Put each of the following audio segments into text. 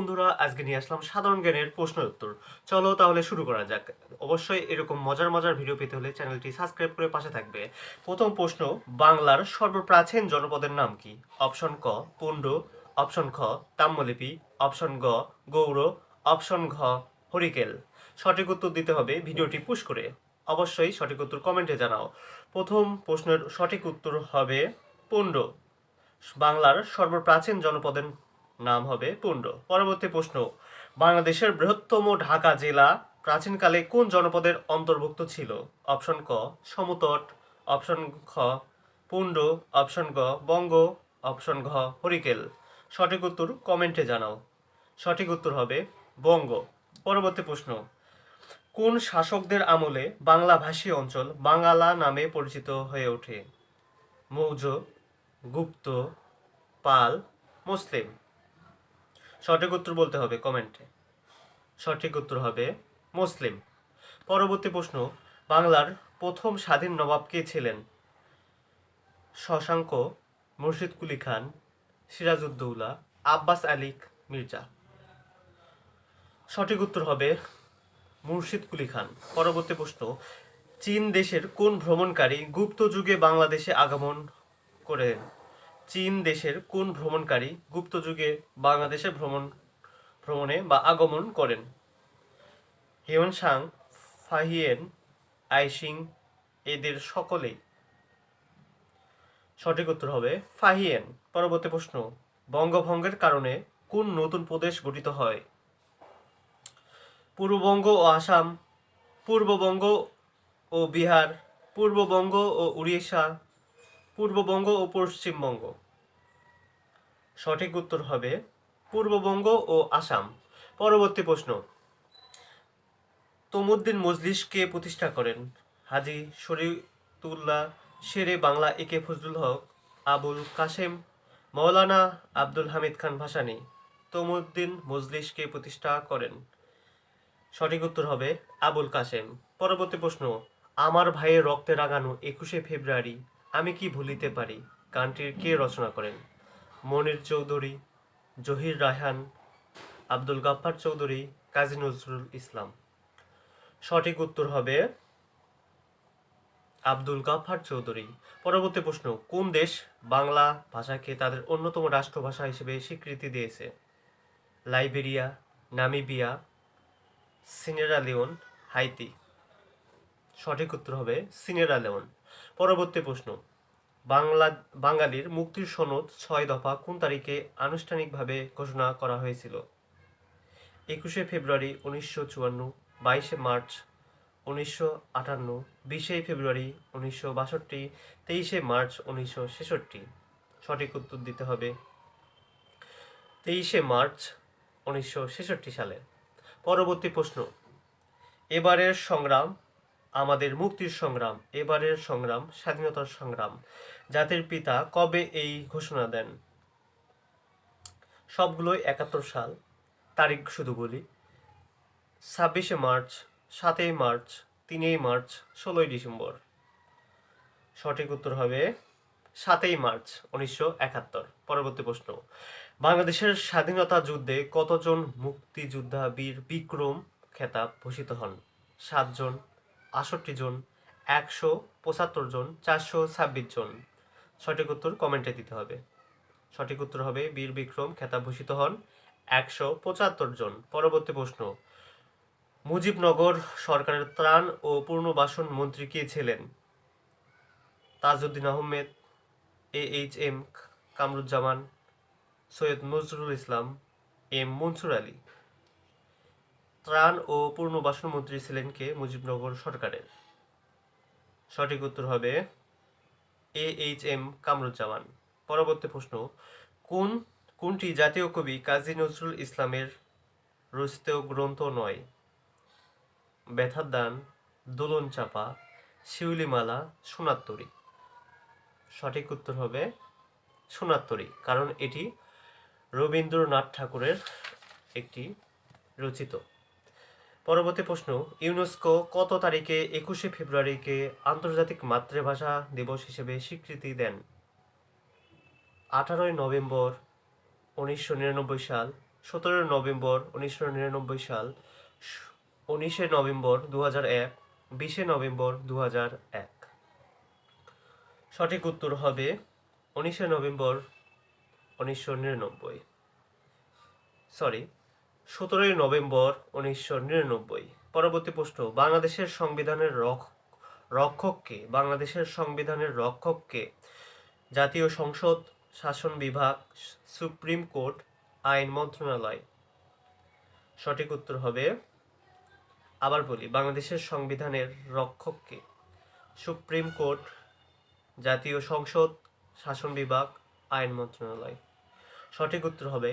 বন্ধুরা, আজকে নিয়ে আসলাম সাধারণ জ্ঞানের প্রশ্নের উত্তর। চলো তাহলে শুরু করা যাক। অবশ্যই এরকম মজার মজার ভিডিও পেতে হলে চ্যানেলটি সাবস্ক্রাইব করে পাশে থাকবে। প্রথম প্রশ্ন, বাংলার সর্বপ্রাচীন জনপদের নাম কি? অপশন ক পুণ্ড, অপশন খ তাম্রলিপি, অপশন গ গৌড়, অপশন ঘ হরিকেল। সঠিক উত্তর দিতে হবে ভিডিওটি পুশ করে। অবশ্যই সঠিক উত্তর কমেন্টে জানাও। প্রথম প্রশ্নের সঠিক উত্তর হবে পুণ্ড। বাংলার সর্বপ্রাচীন জনপদের নাম হবে পুণ্ড। পরবর্তী প্রশ্ন, বাংলাদেশের বৃহত্তম ঢাকা জেলা প্রাচীনকালে কোন জনপদের অন্তর্ভুক্ত ছিল? অপশন ক সমতট, অপশন খ পুণ্ড, অপশন গ বঙ্গ, অপশন ঘ হরিকেল। সঠিক উত্তর কমেন্টে জানাও। সঠিক উত্তর হবে বঙ্গ। পরবর্তী প্রশ্ন, কোন শাসকদের আমলে বাংলাভাষী অঞ্চল বাঙ্গালা নামে পরিচিত হয়ে ওঠে? মৌর্য, গুপ্ত, পাল, মুসলিম। সঠিক উত্তর বলতে হবে কমেন্টে। সঠিক উত্তর হবে মুসলিম। পরবর্তী প্রশ্ন, বাংলার প্রথম স্বাধীন নবাব কে ছিলেন? শশাঙ্ক, মুর্শিদ কুলি খান, সিরাজউদ্দৌলা, আব্বাস আলী মির্জা। সঠিক উত্তর হবে মুর্শিদ কুলি খান। পরবর্তী প্রশ্ন, চীন দেশের কোন ভ্রমণকারী গুপ্ত যুগে বাংলাদেশে আগমন করেন? চীন দেশের কোন ভ্রমণকারী গুপ্ত যুগে বাংলাদেশে ভ্রমণে বা আগমন করেন? হিউয়েন সাং, ফাহিয়েন, আইসিং, এদের সকলেই। সঠিক উত্তর হবে ফাহিয়েন। পরবর্তী প্রশ্ন, বঙ্গভঙ্গের কারণে কোন নতুন প্রদেশ গঠিত হয়? পূর্ববঙ্গ ও আসাম, পূর্ববঙ্গ ও বিহার, পূর্ববঙ্গ ও উড়িষ্যা, পূর্ববঙ্গ ও পশ্চিমবঙ্গ। সঠিক উত্তর হবে পূর্ববঙ্গ ও আসাম। পরবর্তী প্রশ্ন, তমুদ্দিন মজলিস কে প্রতিষ্ঠা করেন? হাজী শরীয়তুল্লাহ, শেরে বাংলা একে ফজলুল হক, আবুল কাসেম, মৌলানা আব্দুল হামিদ খান ভাসানী। তমুদ্দিন মজলিস কে প্রতিষ্ঠা করেন? সঠিক উত্তর হবে আবুল কাসেম। পরবর্তী প্রশ্ন, আমার ভাইয়ের রক্তে রাঙানো 21শে ফেব্রুয়ারি আমি কি ভুলিতে পারি গানটির কে রচনা করেন? মনির চৌধুরী, জহির রায়হান, আব্দুল গাফফার চৌধুরী, কাজী নজরুল ইসলাম। সঠিক উত্তর হবে আব্দুল গাফফার চৌধুরী। পরবর্তী প্রশ্ন, কোন দেশ বাংলা ভাষাকে তাদের অন্যতম রাষ্ট্রভাষা হিসেবে স্বীকৃতি দিয়েছে? Liberia, Namibia, Sierra Leone, Haiti. সঠিক উত্তর হবে সিনেরা লিওন। পরবর্তী প্রশ্ন, বাংলা বাঙালির মুক্তির সনদ 6 দফা কোন তারিখে আনুষ্ঠানিকভাবে ঘোষণা করা হয়েছিল? 21শে ফেব্রুয়ারি 1954, 22শে মার্চ 1958, 20শে ফেব্রুয়ারি 1962, 23শে মার্চ 1966। সঠিক উত্তর দিতে হবে 23শে মার্চ 1966 সালে। পরবর্তী প্রশ্ন, এবারের সংগ্রাম আমাদের মুক্তির সংগ্রাম, এবারের সংগ্রাম স্বাধীনতার সংগ্রাম জাতির পিতা কবে এই ঘোষণা দেন? সবগুলোই 71 সাল। তারিখ শুধু বলি, 26শে মার্চ, 7ই মার্চ, 3ই মার্চ, 16ই ডিসেম্বর। সঠিক উত্তর হবে 7ই মার্চ 1971। পরবর্তী প্রশ্ন, বাংলাদেশের স্বাধীনতা যুদ্ধে কতজন মুক্তিযোদ্ধা বীর বিক্রম খেতাব ভূষিত হন? 7 জন, 68 জন, 175 জন, 426 জন। সঠিক উত্তর কমেন্টে দিতে হবে। সঠিক উত্তর হবে বীর বিক্রম খেতাব ভূষিত হন 175 জন। পরবর্তী প্রশ্ন, মুজিবনগর সরকারের ত্রাণ ও পুনর্বাসন মন্ত্রী কে ছিলেন? তাজউদ্দিন আহমেদ, AHM কামরুজ্জামান, সৈয়দ নজরুল ইসলাম, মনসুর আলী। ত্রাণ ও পুনর্বাসন মন্ত্রী ছিলেন কে মুজিবনগর সরকারের? সঠিক উত্তর হবে AHM কামরুজ্জামান। পরবর্তী প্রশ্ন, কোনটি জাতীয় কবি কাজী নজরুল ইসলামের রচিত গ্রন্থ নয়? ব্যথার দান, দোলন চাপা, শিউলিমালা, সোনার তরী। সঠিক উত্তর হবে সোনার তরী, কারণ এটি রবীন্দ্রনাথ ঠাকুরের একটি রচিত। পরবর্তী প্রশ্ন, ইউনেস্কো কত তারিখে 21শে ফেব্রুয়ারিকে আন্তর্জাতিক মাতৃভাষা দিবস হিসেবে স্বীকৃতি দেন? 18ই নভেম্বর 1999 সাল, 17 নভেম্বর 1999 সাল, 19 নভেম্বর 2001, 20 নভেম্বর 2001। সঠিক উত্তর হবে 19 নভেম্বর 1999। Sorry, 17 November 1999। পরবর্তী প্রশ্ন, বাংলাদেশের সংবিধানের রক্ষককে? বাংলাদেশের সংবিধানের রক্ষককে? জাতীয় সংসদ, শাসন বিভাগ, সুপ্রিম কোর্ট, আইন মন্ত্রণালয়। সঠিক উত্তর হবে, আবার বলি, বাংলাদেশের সংবিধানের রক্ষককে? সুপ্রিম কোর্ট, জাতীয় সংসদ, শাসন বিভাগ, আইন মন্ত্রণালয়। সঠিক উত্তর হবে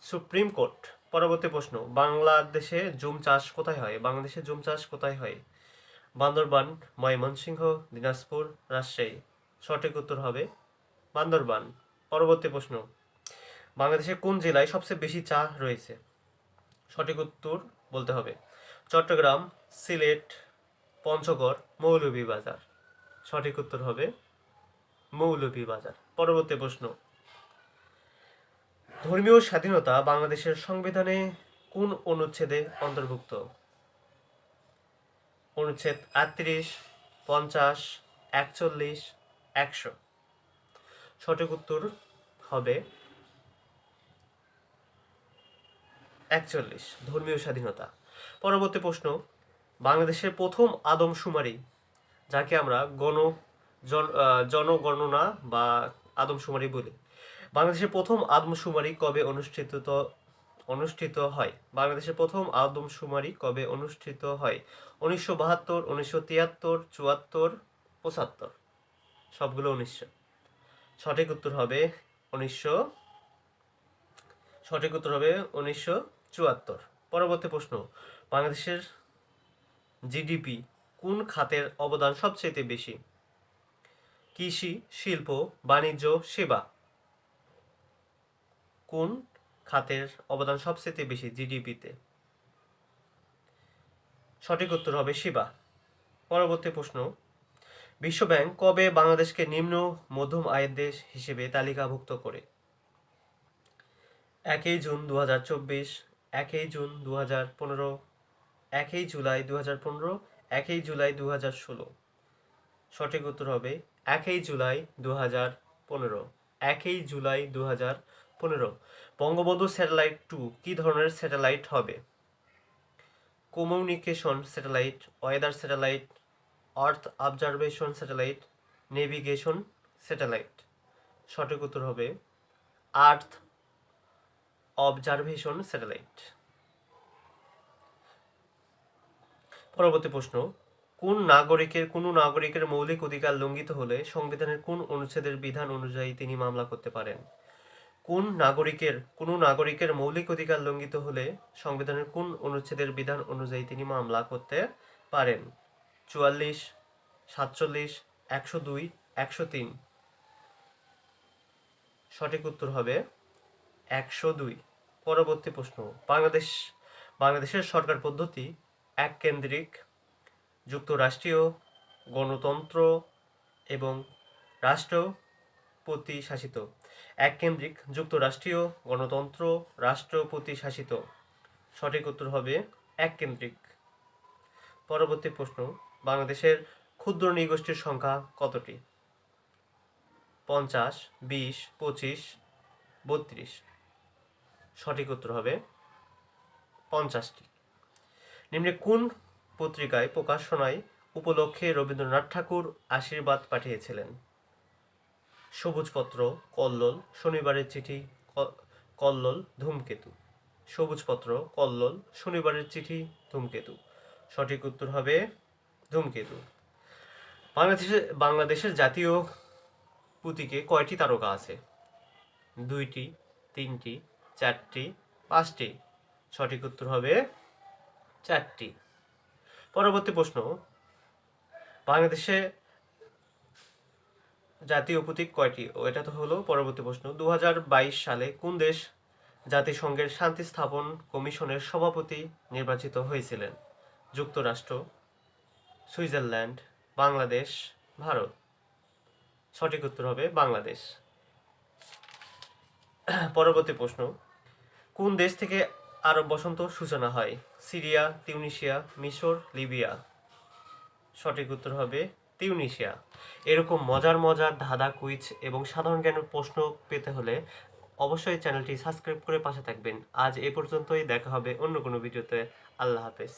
সুপ্রিম কোর্ট। পরবর্তী প্রশ্ন, বাংলাদেশে জুম চাষ কোথায় হয়? বাংলাদেশে জুম চাষ কোথায় হয়? বান্দরবান, ময়মনসিংহ, দিনাজপুর, রাজশাহী। সঠিক উত্তর হবে বান্দরবান। পরবর্তী প্রশ্ন, বাংলাদেশের কোন জেলায় সবচেয়ে বেশি চা রয়েছে? সঠিক উত্তর বলতে হবে চট্টগ্রাম, সিলেট, পঞ্চগড়, মৌলভীবাজার। সঠিক উত্তর হবে মৌলভীবাজার। পরবর্তী প্রশ্ন, ধর্মীয় স্বাধীনতা বাংলাদেশের সংবিধানে কোন অনুচ্ছেদে অন্তর্ভুক্ত? অনুচ্ছেদ 38, 50, 41, 100। সঠিক উত্তর হবে 41, ধর্মীয় স্বাধীনতা। পরবর্তী প্রশ্ন, বাংলাদেশের প্রথম আদমশুমারি, যাকে আমরা জনগণনা বা আদমশুমারি বলি, বাংলাদেশের প্রথম আদমশুমারি কবে অনুষ্ঠিত হয়? বাংলাদেশের প্রথম আদমশুমারি কবে অনুষ্ঠিত হয়? 1972, 1973, 74, 75। সবগুলো 1900। সঠিক উত্তর হবে 1974। পরবর্তী প্রশ্ন, বাংলাদেশের জিডিপি কোন খাতের অবদান সবচেয়ে বেশি? কৃষি, শিল্প, বাণিজ্য, সেবা। কোন খাতের অবদান সবচেয়ে বেশি জিডিপিতে? সঠিক উত্তর হবে সেবা। পরবর্তী প্রশ্ন, বিশ্বব্যাংক কবে বাংলাদেশকে নিম্ন মধ্যম আয়ের দেশ হিসেবে তালিকাভুক্ত করে? 1 জুন 2024, 1 জুন 2015, 1 জুলাই 2015, 1 জুলাই 2016। সঠিক উত্তর হবে 1 জুলাই 2015। 1 জুলাই 2015। বঙ্গবন্ধু স্যাটেলাইট 2 কি ধরনের স্যাটেলাইট হবে? Communication satellite, weather satellite, earth observation satellite, navigation satellite. সঠিক উত্তর হবে আর্থ অবজারভেশন স্যাটেলাইট। পরবর্তী প্রশ্ন, কোনো নাগরিকের মৌলিক অধিকার লঙ্ঘিত হলে সংবিধানের কোন অনুচ্ছেদের বিধান অনুযায়ী তিনি মামলা করতে পারেন? কোনো নাগরিকের মৌলিক অধিকার লঙ্ঘিত হলে সংবিধানের কোন অনুচ্ছেদের বিধান অনুযায়ী তিনি মামলা করতে পারেন? 44, 47, 102, 103। সঠিক উত্তর হবে 102। পরবর্তী প্রশ্ন, বাংলাদেশের সরকার পদ্ধতি এককেন্দ্রিক, যুক্তরাষ্ট্রীয়, গণতন্ত্র এবং রাষ্ট্রপতি শাসিত। এককেন্দ্রিক, যুক্তরাষ্ট্রীয়, গণতন্ত্র, রাষ্ট্রপতি শাসিত। সঠিক উত্তর হবে এককেন্দ্রিক। পরবর্তী প্রশ্ন, বাংলাদেশের ক্ষুদ্র নৃগোষ্ঠীর সংখ্যা কতটি? 50, 20, 25, 32। সঠিক উত্তর হবে 50টি। নিম্নে কোন পত্রিকায় প্রকাশনায় উপলক্ষে রবীন্দ্রনাথ ঠাকুর আশীর্বাদ পাঠিয়েছিলেন? সবুজপত্র, কল্লোল, শনিবারের চিঠি, কল্লোল, ধূমকেতু। সবুজপত্র, কল্লোল, শনিবারের চিঠি, ধূমকেতু। সঠিক উত্তর হবে ধূমকেতু। বাংলাদেশের জাতীয় প্রতীকে কয়টি তারকা আছে? 2টি, 3টি, 4টি, 5টি। সঠিক উত্তর হবে 4টি। পরবর্তী প্রশ্ন, বাংলাদেশে জাতীয় প্রতীক কয়টি? এটা তো হলো পরবর্তী প্রশ্ন। 2022 সালে কোন দেশ জাতিসংঘের শান্তি স্থাপন কমিশনের সভাপতি নির্বাচিত হয়েছিলেন? যুক্তরাষ্ট্র, সুইজারল্যান্ড, বাংলাদেশ, ভারত। সঠিক উত্তর হবে বাংলাদেশ। পরবর্তী প্রশ্ন, কোন দেশ থেকে আরব বসন্ত সূচনা হয়? সিরিয়া, তিউনিসিয়া, মিশর, লিবিয়া। সঠিক উত্তর হবে তিউনিসিয়া। এরকম মজার মজার ধাঁধা, কুইজ এবং সাধারণ জ্ঞানের প্রশ্ন পেতে হলে অবশ্যই চ্যানেলটি সাবস্ক্রাইব করে পাশে থাকবেন। আজ এ পর্যন্তই, দেখা হবে অন্য কোনো ভিডিওতে। আল্লাহ হাফেজ।